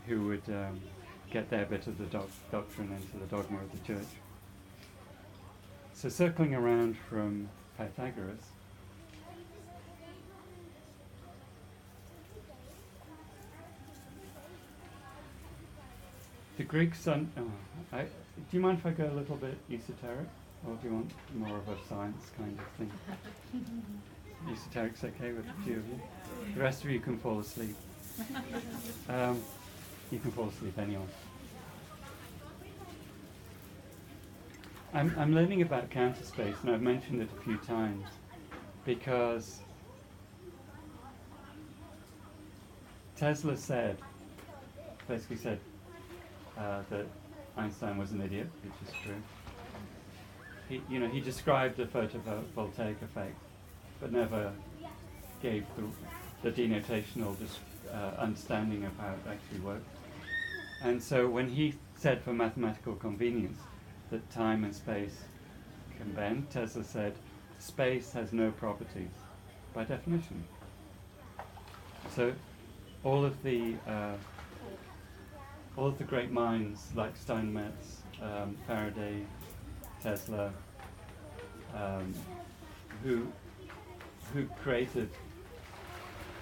who would get their bit of the doctrine into the dogma of the church. So circling around from Pythagoras, the Greeks, do you mind if I go a little bit esoteric? Or do you want more of a science kind of thing? Esoteric's okay with a few of you? The rest of you can fall asleep. You can fall asleep anyway. I'm learning about counterspace, and I've mentioned it a few times, because Tesla basically said that Einstein was an idiot, which is true. He described the photovoltaic effect, but never gave the denotational understanding of how it actually worked. And so when he said for mathematical convenience that time and space can bend, Tesla said space has no properties by definition. So all of the great minds like Steinmetz, Faraday, Tesla, who created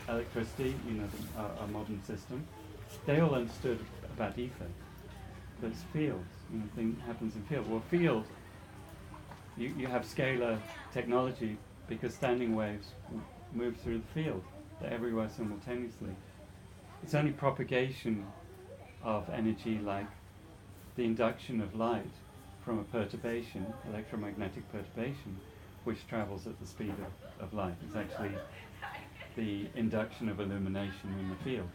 electricity, our modern system, they all understood about ether. There's fields, thing happens in field. Well, field, you have scalar technology because standing waves move through the field. They're everywhere simultaneously. It's only propagation of energy, like the induction of light from a perturbation, electromagnetic perturbation, which travels at the speed of light. It's actually the induction of illumination in the field.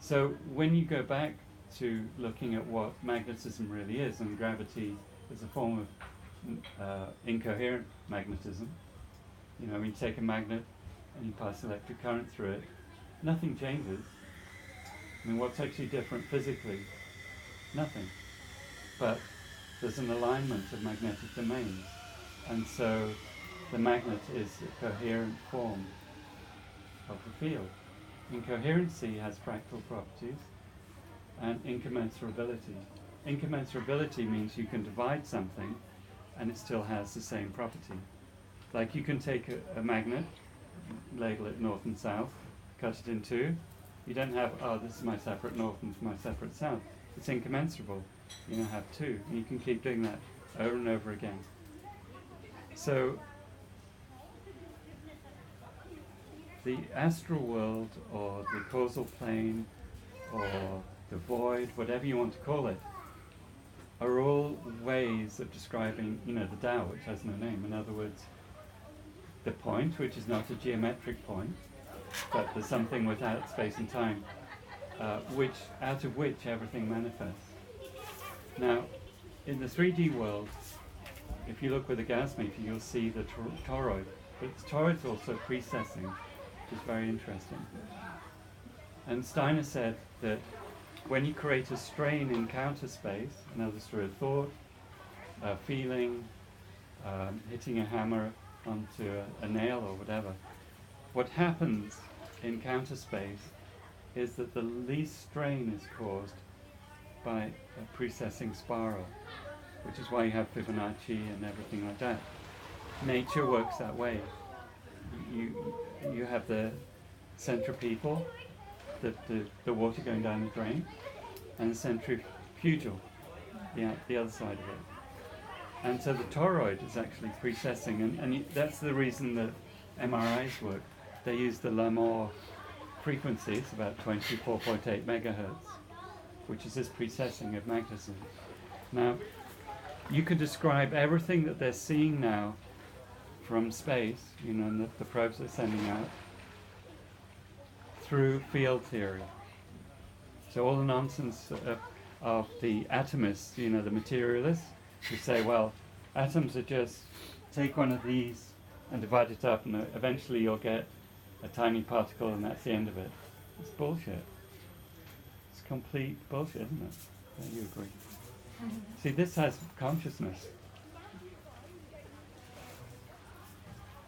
So when you go back to looking at what magnetism really is, and gravity is a form of incoherent magnetism, when you take a magnet and you pass electric current through it, nothing changes. What's actually different physically? Nothing. But there's an alignment of magnetic domains, and so the magnet is a coherent form of the field. Incoherency has fractal properties and incommensurability. Incommensurability means you can divide something and it still has the same property. Like you can take a magnet, label it north and south, cut it in two. You don't have, this is my separate north and my separate south. It's incommensurable. You now have two, and you can keep doing that over and over again. So the astral world, or the causal plane, or the void, whatever you want to call it, are all ways of describing, the Tao, which has no name. In other words, the point, which is not a geometric point, but there's something without space and time, out of which everything manifests. Now, in the 3D world, if you look with a gas meter, you'll see the toroid, but the toroid's also precessing, which is very interesting. And Steiner said that when you create a strain in counterspace, in other words, through a thought, a feeling, hitting a hammer onto a nail or whatever, what happens in counterspace is that the least strain is caused by a precessing spiral, which is why you have Fibonacci and everything like that. Nature works that way. You have the centripetal, the water going down the drain, and the centrifugal, the other side of it. And so the toroid is actually precessing, and that's the reason that MRIs work. They use the Lamour frequencies, about 24.8 megahertz, which is this precessing of magnetism. Now, you could describe everything that they're seeing now from space, and the probes they're sending out, through field theory. So all the nonsense of the atomists, the materialists, who say, well, atoms are just, take one of these and divide it up, and eventually you'll get a tiny particle, and that's the end of it. It's bullshit. It's complete bullshit, isn't it? Don't you agree? See, this has consciousness.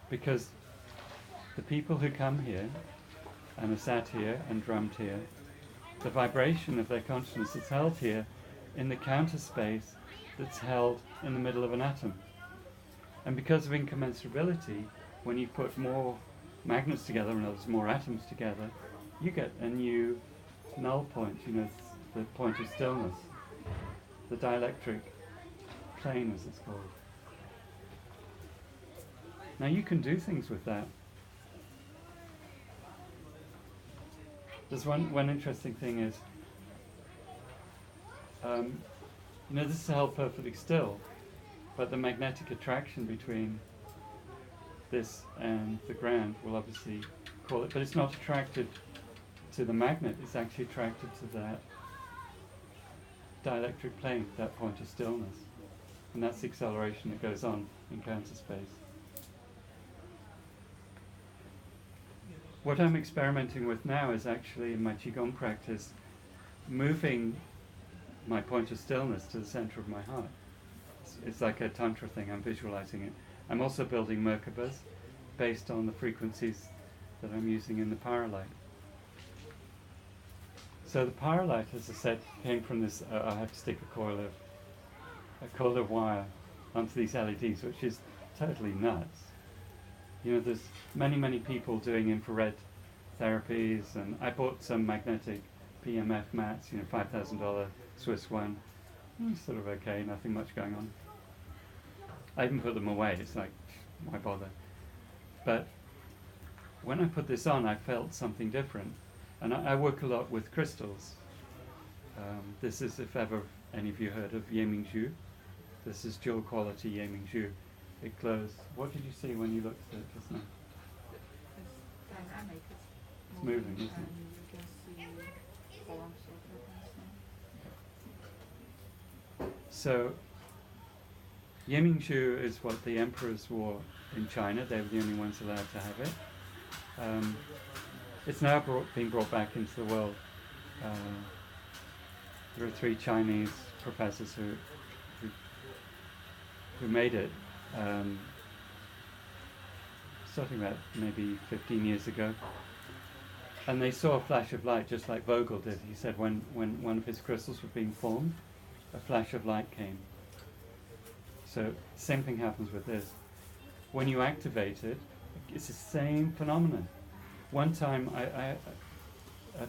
Because the people who come here and are sat here and drummed here the vibration of their consciousness is held here in the counterspace that's held in the middle of an atom. And because of incommensurability, when you put more magnets together, and there's more atoms together, you get a new null point, the point of stillness, the dielectric plane as it's called. Now you can do things with that. There's one interesting thing is, this is held perfectly still, but the magnetic attraction between this and the ground will obviously call it, but it's not attracted to the magnet, it's actually attracted to that dielectric plane, that point of stillness. And that's the acceleration that goes on in counterspace. What I'm experimenting with now is actually in my Qigong practice, moving my point of stillness to the center of my heart. It's like a tantra thing, I'm visualizing it. I'm also building Merkabas based on the frequencies that I'm using in the PyraLight. So the PyraLight, as I said, came from this, I had to stick a coil of wire onto these LEDs, which is totally nuts. There's many people doing infrared therapies, and I bought some magnetic PMF mats, $5,000 Swiss one. Sort of okay, nothing much going on. I even put them away, it's like, why bother? But when I put this on, I felt something different. And I work a lot with crystals. This is, if ever any of you heard of Yemingzhu. This is dual quality Yemingzhu. It glows. What did you see when you looked at it just now? It's dynamic. It's moving, isn't it? And you can see forms of it. So, Yemingzhu is what the emperors wore in China. They were the only ones allowed to have it. It's now being brought back into the world. There are 3 Chinese professors who made it, starting about maybe 15 years ago. And they saw a flash of light, just like Vogel did. He said when one of his crystals was being formed, a flash of light came. So same thing happens with this. When you activate it, it's the same phenomenon. One time,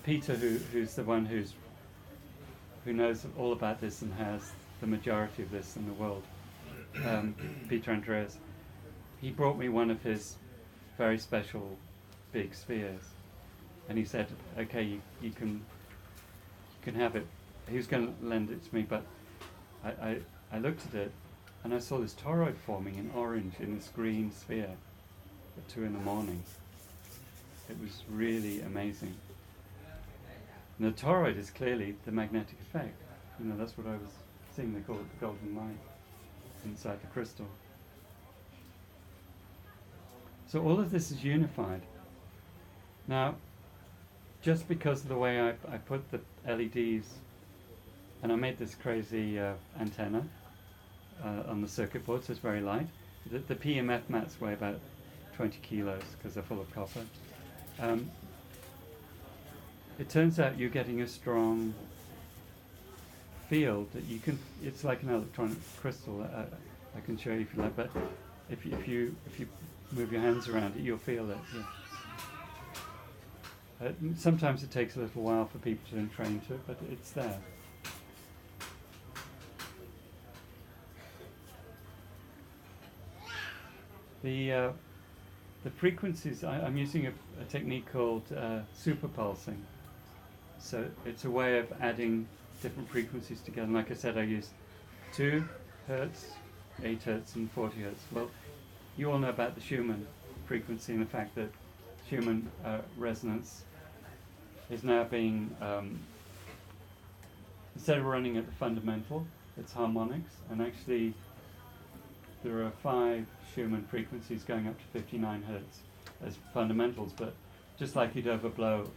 Peter, who's the one who knows all about this and has the majority of this in the world, Peter Andreas, he brought me one of his very special big spheres, and he said, "Okay, you can have it." He was going to lend it to me, but I looked at it, and I saw this toroid forming in orange in this green sphere at 2 a.m. It was really amazing. And the toroid is clearly the magnetic effect. That's what I was seeing. They call it the golden light inside the crystal. So all of this is unified. Now, just because of the way I put the LEDs, and I made this crazy antenna on the circuit board, so it's very light. The PMF mats weigh about 20 kilos because they're full of copper. It turns out you're getting a strong field that you can. It's like an electronic crystal. I can show you if you like, but if you move your hands around it, you'll feel it. Yeah. Sometimes it takes a little while for people to train to it, but it's there. The frequencies, I'm using a technique called super pulsing. So it's a way of adding different frequencies together. And like I said, I use 2 hertz, 8 hertz, and 40 hertz. Well, you all know about the Schumann frequency and the fact that Schumann resonance is now being, instead of running at the fundamental, it's harmonics. And actually, there are 5 Schumann frequencies going up to 59 hertz as fundamentals, but just like you'd overblow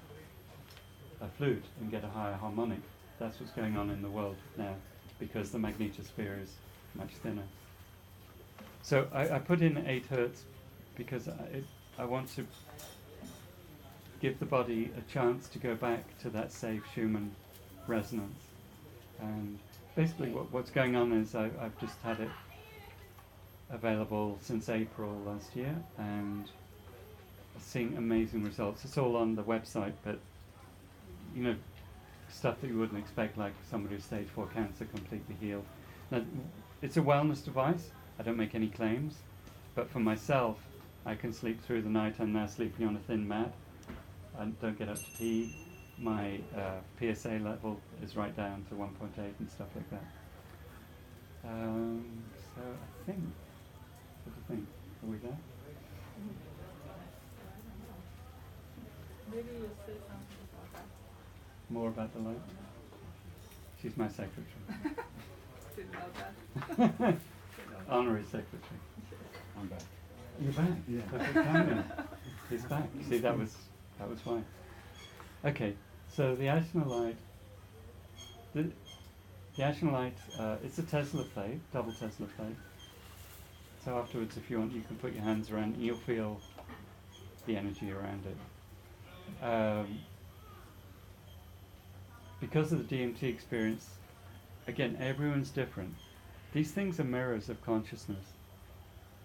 a flute and get a higher harmonic, that's what's going on in the world now, because the magnetosphere is much thinner. So I put in 8 hertz because I want to give the body a chance to go back to that safe Schumann resonance. And basically what's going on is I've just had it available since April last year, and seeing amazing results. It's all on the website, but you know, stuff that you wouldn't expect, like somebody with stage 4 cancer completely healed. Now, it's a wellness device. I don't make any claims, but for myself, I can sleep through the night. I'm now sleeping on a thin mat. I don't get up to pee. My PSA level is right down to 1.8 and stuff like that. So I think, what do you think? Are we there? Maybe you say something about that. More about the light? She's my secretary. Didn't know that. Honorary secretary. I'm back. You're back? Yeah. That's what time. He's back. See, that was why. Okay, so the Ajna Light. The Ajna Light, it's a Tesla plate, double Tesla plate. So afterwards, if you want, you can put your hands around it, you'll feel the energy around it. Because of the DMT experience, again, everyone's different. These things are mirrors of consciousness.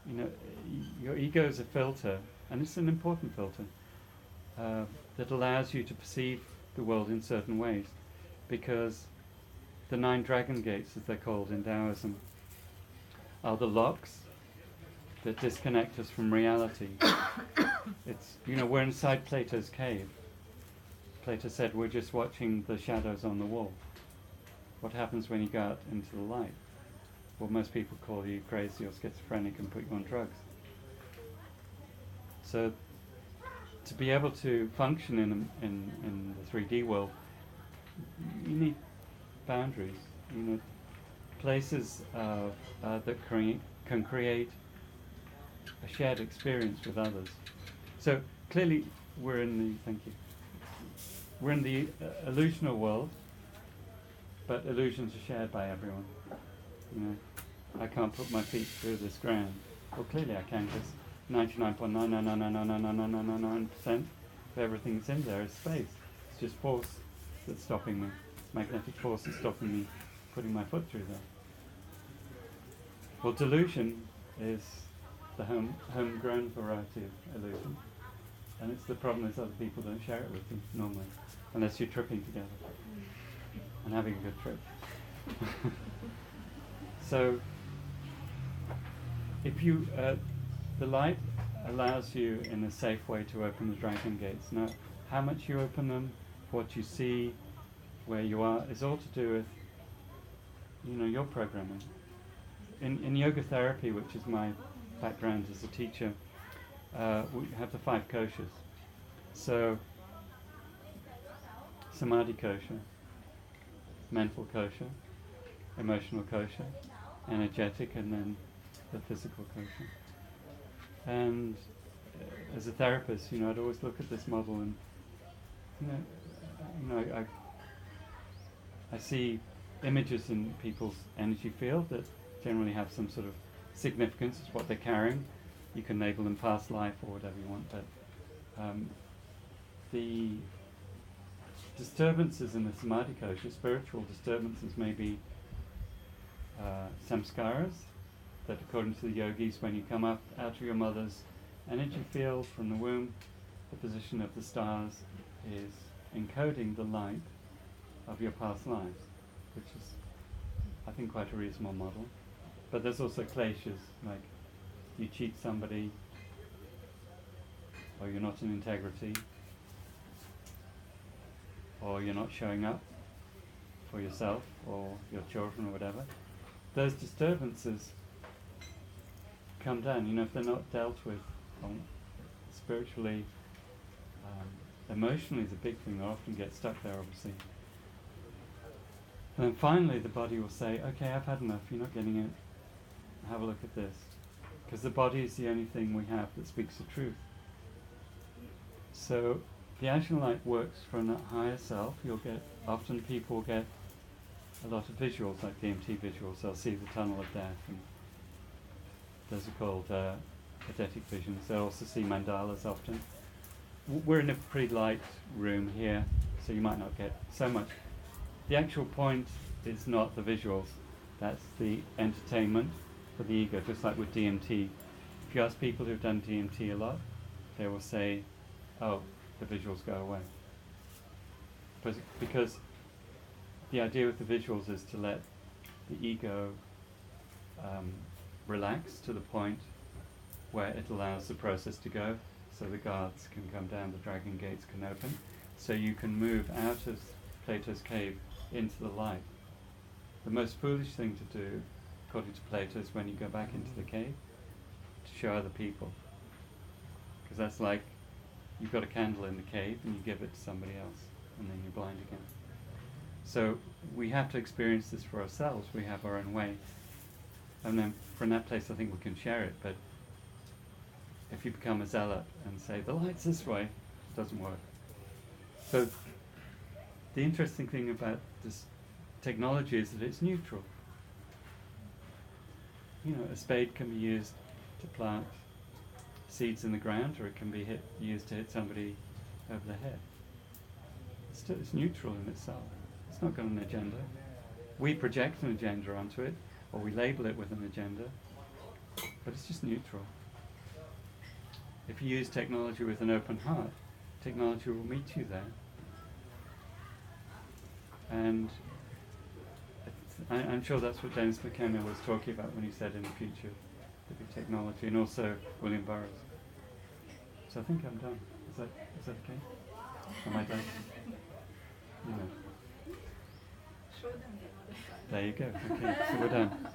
You know, your ego is a filter, and it's an important filter, that allows you to perceive the world in certain ways. Because the 9 dragon gates, as they're called in Taoism, are the locks that disconnect us from reality. It's, you know, we're inside Plato's cave. Plato said we're just watching the shadows on the wall. What happens when you go out into the light? Well, most people call you crazy or schizophrenic and put you on drugs. So, to be able to function in the 3D world, you need boundaries. You know, places that can create a shared experience with others. So clearly, we're in the illusional world, but illusions are shared by everyone. You know, I can't put my feet through this ground. Well, clearly I can, because 99.9999999% of everything that's in there is space. It's just force that's stopping me. Magnetic force that's stopping me putting my foot through there. Well, delusion is the homegrown variety of illusion. And it's the problem is other people don't share it with you normally, unless you're tripping together and having a good trip. So, if you, the light allows you in a safe way to open the dragon gates. Now, how much you open them, what you see, where you are, is all to do with, you know, your programming. In yoga therapy, which is my background as a teacher, we have the 5 koshas. So, samadhi kosha, mental kosha, emotional kosha, energetic, and then the physical kosha. And as a therapist, you know, I'd always look at this model and, I see images in people's energy field that generally have some sort of significance. It's what they're carrying. You can label them past life or whatever you want, but the disturbances in the samadhi kosha, spiritual disturbances, may be samskaras, that according to the yogis, when you come up out of your mother's energy field from the womb, the position of the stars is encoding the light of your past lives, which is, I think, quite a reasonable model. But there's also kleshas, like you cheat somebody, or you're not in integrity, or you're not showing up for yourself or your children or whatever. Those disturbances come down, you know, if they're not dealt with spiritually. Emotionally is a big thing. They often get stuck there, obviously. And then finally the body will say, okay, I've had enough, you're not getting it, have a look at this. Because the body is the only thing we have that speaks the truth. So the Ajna Light works from a higher self. Often people get a lot of visuals, like DMT visuals. They'll see the tunnel of death, and those are called eidetic visions. They'll also see mandalas often. we're in a pretty light room here, so you might not get so much. The actual point is not the visuals. That's the entertainment for the ego, just like with DMT. If you ask people who've done DMT a lot, they will say, oh, the visuals go away. Because the idea with the visuals is to let the ego relax to the point where it allows the process to go, so the guards can come down, the dragon gates can open, so you can move out of Plato's cave into the light. The most foolish thing to do, according to Plato, is when you go back into the cave, to show other people. Because that's like, you've got a candle in the cave and you give it to somebody else, and then you're blind again. So we have to experience this for ourselves. We have our own way. And then from that place I think we can share it, but if you become a zealot and say, the light's this way, it doesn't work. So the interesting thing about this technology is that it's neutral. You know, a spade can be used to plant seeds in the ground, or it can be used to hit somebody over the head. It's neutral in itself. It's not got an agenda. We project an agenda onto it, or we label it with an agenda, but it's just neutral. If you use technology with an open heart, technology will meet you there. And I'm sure that's what Dennis McKenna was talking about when he said in the future there'd be technology, and also William Burroughs. So I think I'm done. Is that okay? Am I done? You know. Show them the other side. There you go. Okay, so we're done.